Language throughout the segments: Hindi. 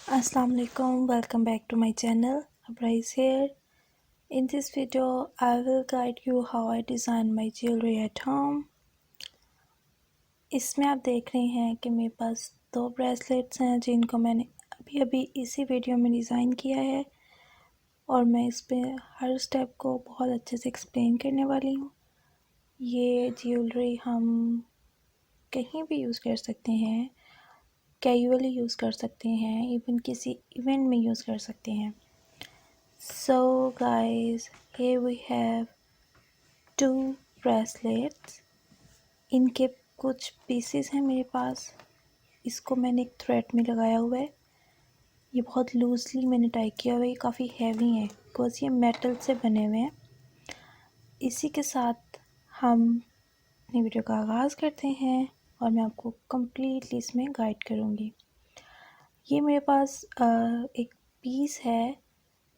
Assalamu alaikum, welcome back to my channel. Abrais here. In this video, I will guide you how I design my jewelry at home. इसमें आप देख रहे हैं कि मेरे पास 2 ब्रेसलेट्स हैं जिनको मैंने अभी इसी वीडियो में डिज़ाइन किया है और मैं इस पे हर स्टेप को बहुत अच्छे से एक्सप्लेन करने वाली हूँ। ये ज्वेलरी हम कहीं भी यूज़ कर सकते हैं, कैजुअली यूज़ कर सकते हैं, इवन किसी इवेंट में यूज़ कर सकते हैं। So guys, here we have 2 bracelets. इनके कुछ पीसेस हैं मेरे पास। इसको मैंने एक थ्रेड में लगाया हुआ है। ये बहुत लूजली मैंने टाई किया हुआ है। ये काफ़ी हैवी है बिकॉज ये मेटल से बने हुए हैं। इसी के साथ हम अपनी वीडियो का आगाज़ करते हैं और मैं आपको कम्प्लीटली इसमें गाइड करूँगी। ये मेरे पास एक पीस है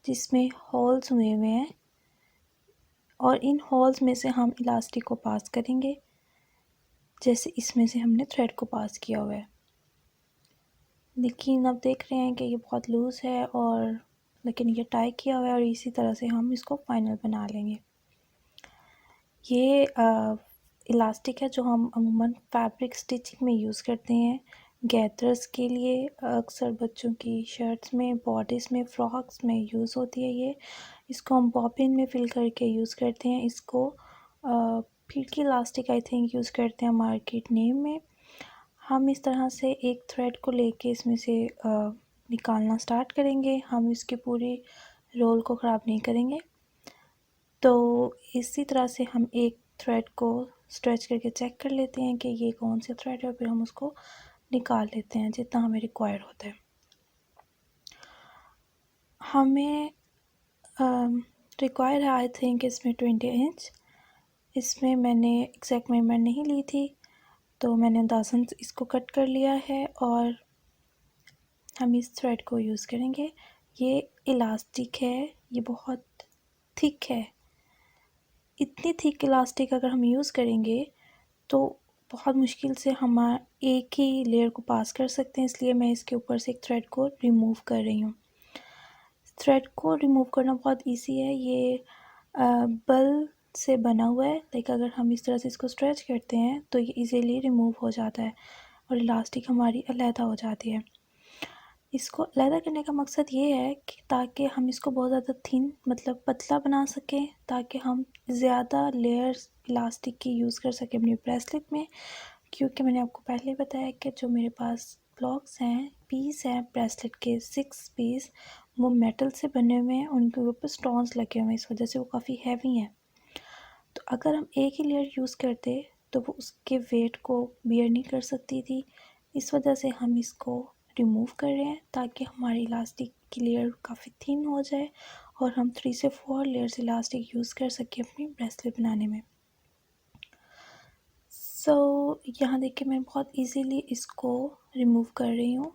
जिसमें होल्स हुए हुए हैं और इन होल्स में से हम इलास्टिक को पास करेंगे, जैसे इसमें से हमने थ्रेड को पास किया हुआ है। लेकिन अब देख रहे हैं कि ये बहुत लूज़ है और लेकिन ये टाई किया हुआ है और इसी तरह से हम इसको फाइनल बना लेंगे। ये इलास्टिक है जो हम अमूमन फैब्रिक स्टिचिंग में यूज़ करते हैं। गैदर्स के लिए अक्सर बच्चों की शर्ट्स में, बॉडीज़ में, फ्रॉक्स में यूज़ होती है ये। इसको हम बॉबिन में फिल करके यूज़ करते हैं। इसको फिल्की इलास्टिक आई थिंक यूज़ करते हैं मार्केट नेम में। हम इस तरह से एक थ्रेड को लेके इसमें से निकालना स्टार्ट करेंगे। हम इसकी पूरी रोल को ख़राब नहीं करेंगे। तो इसी तरह से हम एक थ्रेड को स्ट्रेच करके चेक कर लेते हैं कि ये कौन सा थ्रेड है और फिर हम उसको निकाल लेते हैं जितना हमें रिक्वायर होता है। हमें रिक्वायर है आई थिंक इसमें 20 इंच। इसमें मैंने एग्जैक्ट मेजरमेंट नहीं ली थी, तो मैंने अंदाज़न इसको कट कर लिया है और हम इस थ्रेड को यूज़ करेंगे। ये इलास्टिक है, ये बहुत थिक है। इतनी थिक इलास्टिक अगर हम यूज़ करेंगे तो बहुत मुश्किल से हम एक ही लेयर को पास कर सकते हैं, इसलिए मैं इसके ऊपर से एक थ्रेड को रिमूव कर रही हूँ। थ्रेड को रिमूव करना बहुत इजी है। ये बल से बना हुआ है। लाइक अगर हम इस तरह से इसको स्ट्रेच करते हैं तो ये इजीली रिमूव हो जाता है और इलास्टिक हमारी अलहदा हो जाती है। इसको अलहदा करने का मकसद ये है कि ताकि हम इसको बहुत ज़्यादा थिन मतलब पतला बना सकें, ताकि हम ज़्यादा लेयर्स इलास्टिक की यूज़ कर सकें अपनी ब्रेसलेट में। क्योंकि मैंने आपको पहले बताया कि जो मेरे पास ब्लॉक्स हैं, पीस हैं ब्रेसलेट के 6 पीस, वो मेटल से बने हुए हैं। उनके ऊपर स्टोन्स लगे हुए हैं, इस वजह से वो काफ़ी हैवी हैं। तो अगर हम एक ही लेयर यूज़ करते तो वो उसके वेट को बियर नहीं कर सकती थी। इस वजह से हम इसको रिमूव कर रहे हैं ताकि हमारी इलास्टिक की लेयर काफ़ी थिन हो जाए और हम 3 से 4 लेयर्स इलास्टिक यूज़ कर सकें अपनी ब्रेसलेट बनाने में। यहाँ देखिए मैं बहुत इजीली इसको रिमूव कर रही हूँ।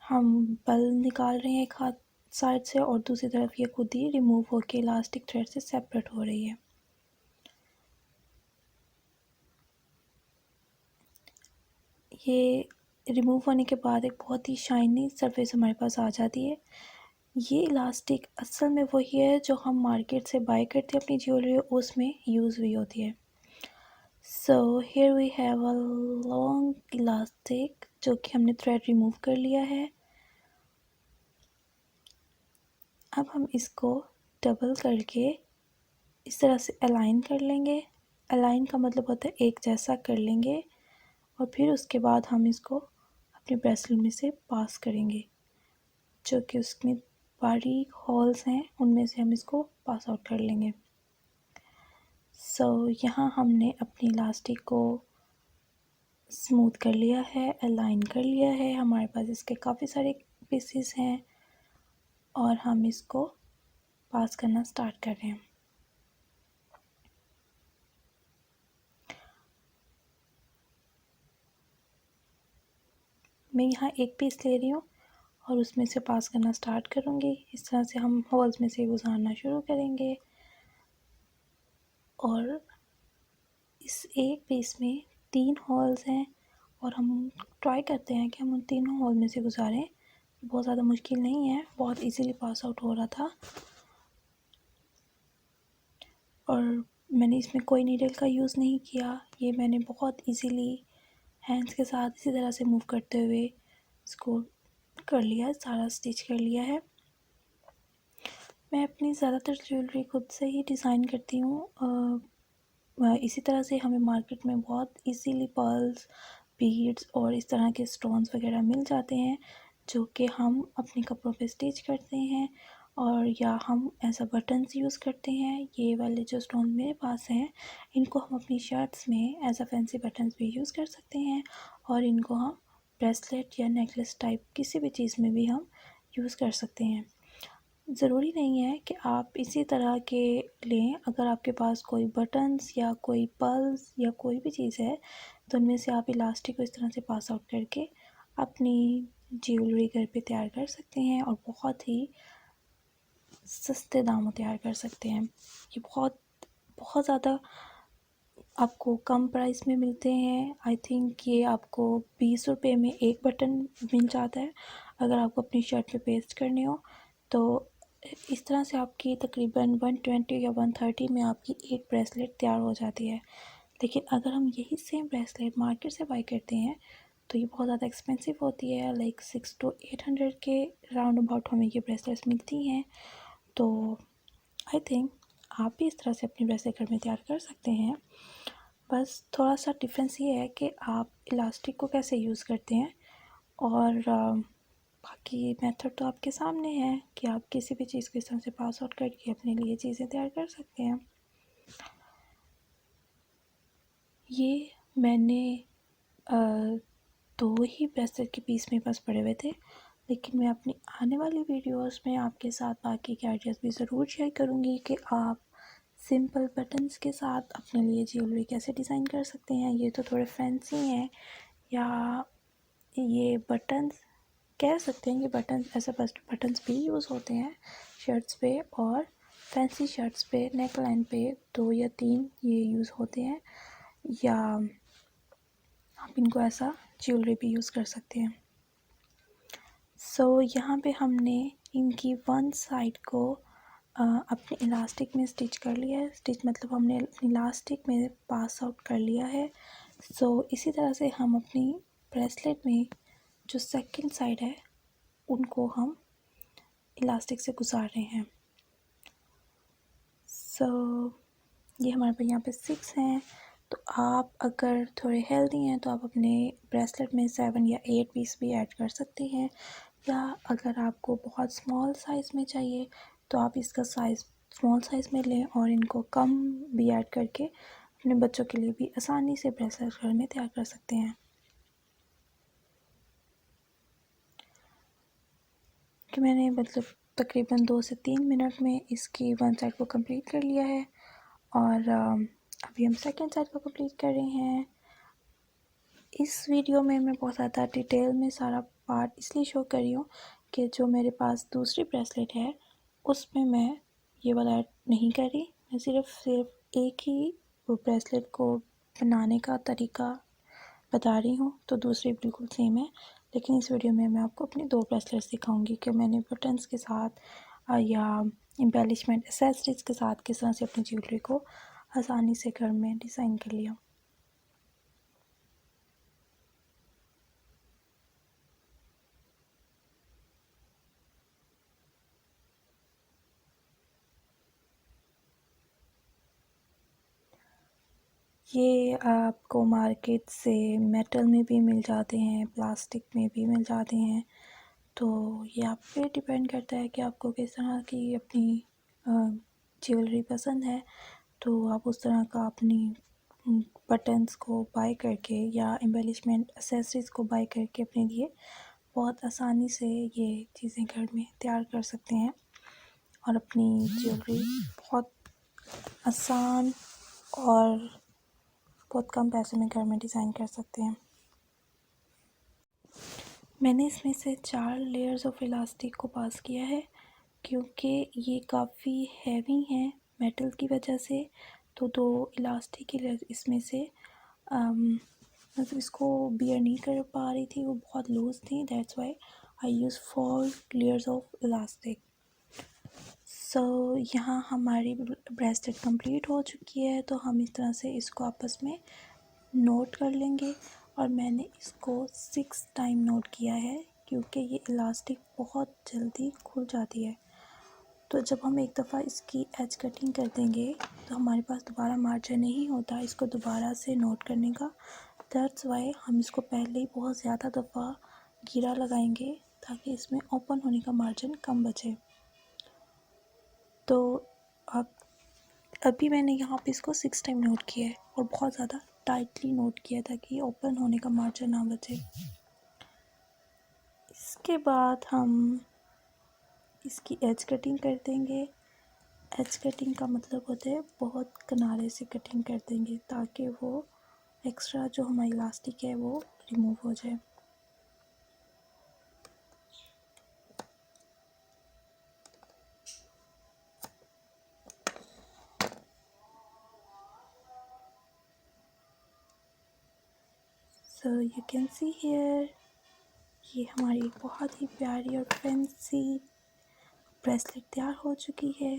हम बल निकाल रहे हैं एक हाथ साइड से और दूसरी तरफ ये खुद ही रिमूव होके इलास्टिक थ्रेड से सेपरेट हो रही है। ये रिमूव होने के बाद एक बहुत ही शाइनी सरफेस हमारे पास आ जाती है। ये इलास्टिक असल में वही है जो हम मार्केट से बाय करते हैं अपनी ज्वेलरी, उसमें यूज़ हुई होती है। So here we have a long elastic जो कि हमने थ्रेड रिमूव कर लिया है। अब हम इसको डबल करके इस तरह से अलाइन कर लेंगे। अलाइन का मतलब होता है एक जैसा कर लेंगे और फिर उसके बाद हम इसको अपने ब्रेसलेट में से पास करेंगे। जो कि उसमें बारीक होल्स हैं उनमें से हम इसको पास आउट कर लेंगे। यहाँ हमने अपनी इलास्टिक को स्मूथ कर लिया है, अलाइन कर लिया है। हमारे पास इसके काफ़ी सारे पीसेस हैं और हम इसको पास करना स्टार्ट कर रहे हैं। मैं यहाँ एक पीस ले रही हूँ और उसमें से पास करना स्टार्ट करूँगी। इस तरह से हम होल्स में से गुजारना शुरू करेंगे और इस एक पीस में 3 होल्स हैं और हम ट्राई करते हैं कि हम उन तीनों होल में से गुजारें बहुत ज़्यादा मुश्किल नहीं है, बहुत इजीली पास आउट हो रहा था। और मैंने इसमें कोई नीडल का यूज़ नहीं किया, ये मैंने बहुत इजीली हैंड्स के साथ इसी तरह से मूव करते हुए इसको कर लिया, सारा स्टिच कर लिया है। मैं अपनी ज़्यादातर ज्वेलरी खुद से ही डिज़ाइन करती हूँ। इसी तरह से हमें मार्केट में बहुत इजीली पर्ल्स, बीड्स और इस तरह के स्टोन्स वगैरह मिल जाते हैं, जो कि हम अपने कपड़ों पे स्टिच करते हैं, और या हम ऐसा बटन्स यूज़ करते हैं। ये वाले जो स्टोन मेरे पास हैं, इनको हम अपनी शर्ट्स में एज अ फैंसी बटन्स भी यूज़ कर सकते हैं, और इनको हम ब्रेसलेट या नेकलेस टाइप किसी भी चीज़ में भी हम यूज़ कर सकते हैं। ज़रूरी नहीं है कि आप इसी तरह के लें। अगर आपके पास कोई बटन्स या कोई पर्ल्स या कोई भी चीज़ है, तो उनमें से आप इलास्टिक को इस तरह से पास आउट करके अपनी ज्वेलरी घर पे तैयार कर सकते हैं, और बहुत ही सस्ते दामों तैयार कर सकते हैं। ये बहुत बहुत ज़्यादा आपको कम प्राइस में मिलते हैं। आई थिंक ये आपको 20 रुपये में एक बटन मिल जाता है, अगर आपको अपनी शर्ट पे पेस्ट करने हो तो। इस तरह से आपकी तकरीबन 120 या 130 में आपकी एक ब्रेसलेट तैयार हो जाती है। लेकिन अगर हम यही सेम ब्रेसलेट मार्केट से बाई करते हैं तो ये बहुत ज़्यादा एक्सपेंसिव होती है, लाइक 600 to 800 के राउंड अबाउट हमें ये ब्रेसलेट्स मिलती हैं। तो आई थिंक आप भी इस तरह से अपनी ब्रेसलेट घर में तैयार कर सकते हैं। बस थोड़ा सा डिफरेंस ये है कि आप इलास्टिक को कैसे यूज़ करते हैं, और बाकी मेथड तो आपके सामने है कि आप किसी भी चीज़ को इस तरह से पास आउट करके अपने लिए चीज़ें तैयार कर सकते हैं। ये मैंने 2 ही ब्रेसलेट के पीस मेरे पास पड़े हुए थे, लेकिन मैं अपनी आने वाली वीडियोस में आपके साथ बाकी के आइडियाज़ भी ज़रूर शेयर करूँगी कि आप सिंपल बटन्स के साथ अपने लिए ज्वेलरी कैसे डिज़ाइन कर सकते हैं। ये तो थोड़े फैंसी हैं, या ये बटन्स कह सकते हैं, ये बटन्स ऐसे बटन्स भी यूज़ होते हैं शर्ट्स पे, और फैंसी शर्ट्स पे नेक लाइन पे 2 या 3 ये यूज़ होते हैं, या आप इनको ऐसा ज्वेलरी भी यूज़ कर सकते हैं। यहाँ पे हमने इनकी वन साइड को अपने इलास्टिक में स्टिच कर लिया है। स्टिच मतलब हमने इलास्टिक में पास आउट कर लिया है। इसी तरह से हम अपनी ब्रेसलेट में जो सेकंड साइड है उनको हम इलास्टिक से गुजार रहे हैं। ये हमारे पास यहाँ पे 6 हैं। तो आप अगर थोड़े हेल्दी हैं तो आप अपने ब्रेसलेट में 7 या 8 पीस भी ऐड कर सकते हैं, या अगर आपको बहुत स्मॉल साइज़ में चाहिए तो आप इसका साइज़ स्मॉल साइज़ में लें, और इनको कम भी ऐड करके अपने बच्चों के लिए भी आसानी से ब्रेसलेट घर में तैयार कर सकते हैं। कि मैंने मतलब तकरीबन 2 से 3 मिनट में इसकी वन साइड को कंप्लीट कर लिया है, और अभी हम सेकंड साइड को कंप्लीट कर रहे हैं। इस वीडियो में मैं बहुत ज़्यादा डिटेल में सारा पार्ट इसलिए शो कर रही हूँ कि जो मेरे पास दूसरी ब्रेसलेट है उसमें मैं ये वाला ऐड नहीं कर रही। मैं सिर्फ एक ही वो ब्रेसलेट को बनाने का तरीका बता रही हूँ, तो दूसरी बिल्कुल सेम है। लेकिन इस वीडियो में मैं आपको अपनी 2 ब्रेसलेट्स दिखाऊंगी कि मैंने बटन्स के साथ या एम्बेलिशमेंट एक्सेसरीज के साथ किस तरह से अपनी ज्वेलरी को आसानी से घर में डिज़ाइन कर लिया। ये आपको मार्केट से मेटल में भी मिल जाते हैं, प्लास्टिक में भी मिल जाते हैं। तो ये आप पे डिपेंड करता है कि आपको किस तरह की अपनी ज्वेलरी पसंद है, तो आप उस तरह का अपनी बटन्स को बाय करके या एम्बेलिशमेंट एक्सेसरीज़ को बाय करके अपने लिए बहुत आसानी से ये चीज़ें घर में तैयार कर सकते हैं, और अपनी ज्वेलरी बहुत आसान और बहुत कम पैसों में घर में डिज़ाइन कर सकते हैं। मैंने इसमें से 4 लेयर्स ऑफ इलास्टिक को पास किया है, क्योंकि ये काफ़ी हैवी हैं मेटल की वजह से। तो 2 इलास्टिक की लेयर इसमें से मतलब इसको बियर नहीं कर पा रही थी, वो बहुत लूज़ थी, that's why I use 4 layers of elastic. So यहाँ हमारी ब्रेसलेट कंप्लीट हो चुकी है, तो हम इस तरह से इसको आपस में नोट कर लेंगे। और मैंने इसको 6 टाइम नोट किया है क्योंकि ये इलास्टिक बहुत जल्दी खुल जाती है। तो जब हम एक दफ़ा इसकी एज कटिंग कर देंगे तो हमारे पास दोबारा मार्जिन नहीं होता इसको दोबारा से नोट करने का। दैट्स वाई हम इसको पहले ही बहुत ज़्यादा दफ़ा घेरा लगाएंगे ताकि इसमें ओपन होने का मार्जिन कम बचे। तो अब अभी मैंने यहाँ पे इसको 6 टाइम नोट किया है और बहुत ज़्यादा टाइटली नोट किया ताकि ओपन होने का मार्जिन ना बचे। इसके बाद हम इसकी एज कटिंग कर देंगे। एज कटिंग का मतलब होता है बहुत किनारे से कटिंग कर देंगे ताकि वो एक्स्ट्रा जो हमारी इलास्टिक है वो रिमूव हो जाए। So you can see here, ये हमारी बहुत ही प्यारी और फैंसी ब्रेसलेट तैयार हो चुकी है।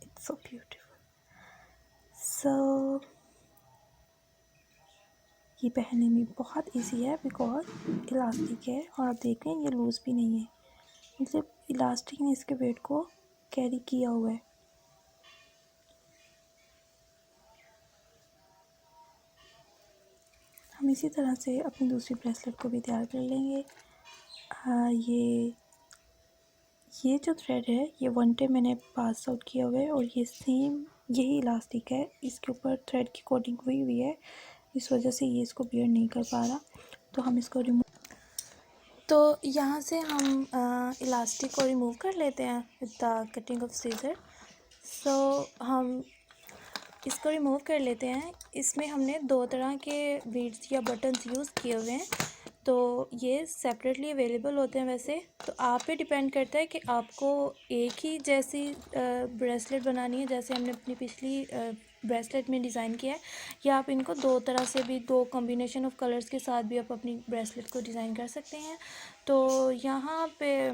It's so beautiful. सो ये पहनने में बहुत इजी है बिकॉज इलास्टिक है और आप देख रहे हैं ये लूज़ भी नहीं है, मतलब इलास्टिक ने इसके वेट को कैरी किया हुआ है। हम इसी तरह से अपनी दूसरी ब्रेसलेट को भी तैयार कर लेंगे। ये जो थ्रेड है ये 1 डे मैंने पास आउट किया हुआ है और ये सेम यही इलास्टिक है, इसके ऊपर थ्रेड की कोटिंग हुई हुई है, इस वजह से ये इसको बियर नहीं कर पा रहा। तो हम इसको रिमूव, तो यहाँ से हम इलास्टिक को रिमूव कर लेते हैं with the cutting of scissor. So हम इसको रिमूव कर लेते हैं। इसमें हमने 2 तरह के बीड्स या बटन्स यूज़ किए हुए हैं, तो ये सेपरेटली अवेलेबल होते हैं वैसे। तो आप पे डिपेंड करता है कि आपको एक ही जैसी ब्रेसलेट बनानी है जैसे हमने अपनी पिछली ब्रेसलेट में डिज़ाइन किया है, या आप इनको 2 तरह से भी, 2 कॉम्बिनेशन ऑफ कलर्स के साथ भी आप अपनी ब्रेसलेट को डिज़ाइन कर सकते हैं। तो यहाँ पे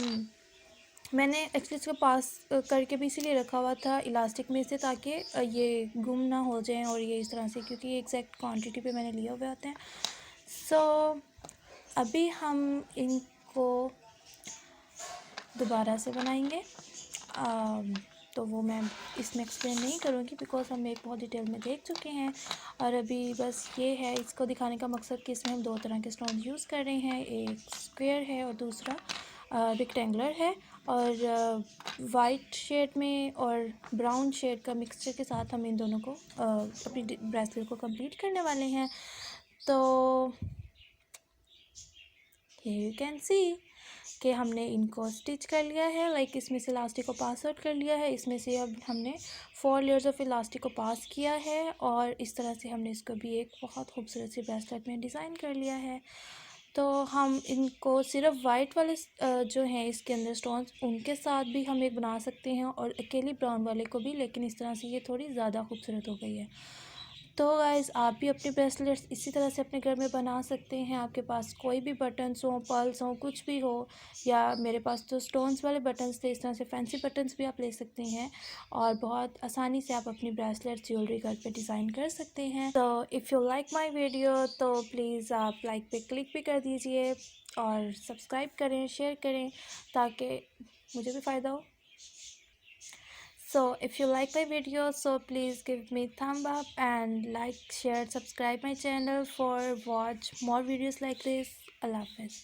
मैंने एक्चुअली इसको पास करके भी इसीलिए रखा हुआ था इलास्टिक में से ताकि ये गुम ना हो जाएं, और ये इस तरह से क्योंकि एग्जैक्ट क्वांटिटी पे मैंने लिए हुए होते हैं। सो अभी हम इनको दोबारा से बनाएंगे। तो वो मैं इसमें एक्सप्लेन नहीं करूँगी बिकॉज हम एक बहुत डिटेल में देख चुके हैं। और अभी बस ये है इसको दिखाने का मकसद कि इसमें हम 2 तरह के स्टोन यूज़ कर रहे हैं, एक स्क्वायर है और दूसरा रेक्टेंगुलर है। और वाइट शेड में और ब्राउन शेड का मिक्सचर के साथ हम इन दोनों को अपनी ब्रेसलेट को कंप्लीट करने वाले हैं। तो यू कैन सी कि हमने इनको स्टिच कर लिया है, लाइक इसमें से इलास्टिक को पास आउट कर लिया है। इसमें से अब हमने 4 लेयर्स ऑफ इलास्टिक को पास किया है और इस तरह से हमने इसको भी एक बहुत खूबसूरत सी ब्रेसलेट में डिज़ाइन कर लिया है। तो हम इनको सिर्फ वाइट वाले जो हैं इसके अंदर स्टोन्स उनके साथ भी हम एक बना सकते हैं और अकेली ब्राउन वाले को भी, लेकिन इस तरह से ये थोड़ी ज़्यादा खूबसूरत हो गई है। तो गाइज़ आप भी अपनी ब्रेसलेट्स इसी तरह से अपने घर में बना सकते हैं। आपके पास कोई भी बटन्स हो, पर्ल्स हो, कुछ भी हो, या मेरे पास तो स्टोन्स वाले बटन्स थे, इस तरह से फैंसी बटन्स भी आप ले सकते हैं और बहुत आसानी से आप अपनी ब्रेसलेट ज्वेलरी घर पे डिज़ाइन कर सकते हैं। तो if you like my video तो प्लीज़ आप लाइक पे क्लिक भी कर दीजिए और सब्सक्राइब करें, शेयर करें ताकि मुझे भी फ़ायदा हो। So if you like my video, so please give me thumb up and like, share, subscribe my channel for watch more videos like this. Allah Hafiz.